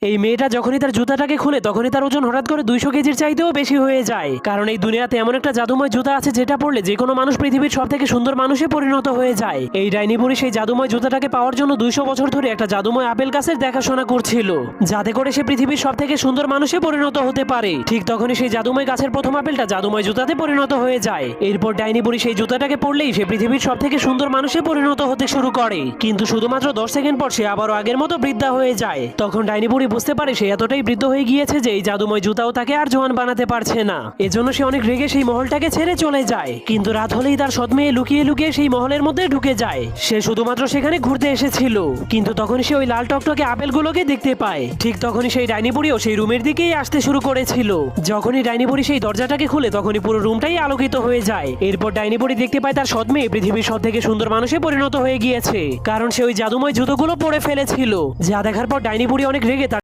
এই মেয়েটা যখনই তার জুতাটাকে খুলে তখনই তার ওজন হঠাৎ করে 200 কেজির চাইতেও বেশি হয়ে যায়। কারণ এই দুনিয়াতে এমন একটা জাদুময় জুতা আছে যেটা পরলে যে কোনো মানুষ পৃথিবীর সব থেকে সুন্দর মানুষে পরিণত হয়ে যায়। এই ডাইনি বুড়ি সেই জাদুময় জুতাটাকে পাওয়ার জন্য 200 বছর ধরে একটা জাদুময় আপেল গাছের দেখাশোনা করছিল, যাতে করে সে পৃথিবীর সব থেকে সুন্দর মানুষে পরিণত হতে পারে। ঠিক তখনই সেই জাদুময় গাছের প্রথম আপেলটা জাদুময় জুতাতে পরিণত হয়ে যায়। এরপর ডাইনি বুড়ি সেই জুতাটাকে পরলেই সে পৃথিবীর সব থেকে সুন্দর মানুষে পরিণত হতে শুরু করে। কিন্তু শুধুমাত্র 10 সেকেন্ড পর সে আবারও আগের মতো বৃদ্ধা হয়ে যায়। তখন ডাইনি বুড়ি বুঝতে পারে সে এতটাই বৃদ্ধ হয়ে গিয়েছে যে এই জাদুময় জুতাও তাকে আর জোয়ান বানাতে পারছে না। এজন্য সে অনেক রেগে সেই মহলটাকে ছেড়ে চলে যায়। কিন্তু রাত হলেই তার সৎ মেয়ে লুকিয়ে লুকিয়ে সেই মহলের মধ্যে ঢুকে যায়। সে শুধুমাত্র সেখানে ঘুরতে এসেছিল, কিন্তু তখন সে ওই লাল টকটকে আপেলগুলোকে দেখতে পায়। ঠিক তখনই সেই ডাইনি বুড়িও সেই রুমের দিকেই আসতে শুরু করেছিল। যখনই ডাইনি বুড়ি সেই দরজাটাকে খুলে তখনই পুরো রুমটাই আলোকিত হয়ে যায়। এরপর ডাইনি বুড়ি দেখতে পায় তার সৎ মেয়ে পৃথিবীর সব থেকে সুন্দর মানুষে পরিণত হয়ে গিয়েছে, কারণ সে ওই জাদুময় জুতোগুলো পরে ফেলেছিল। যা দেখার পর ডাইনি বুড়ি অনেক রেগে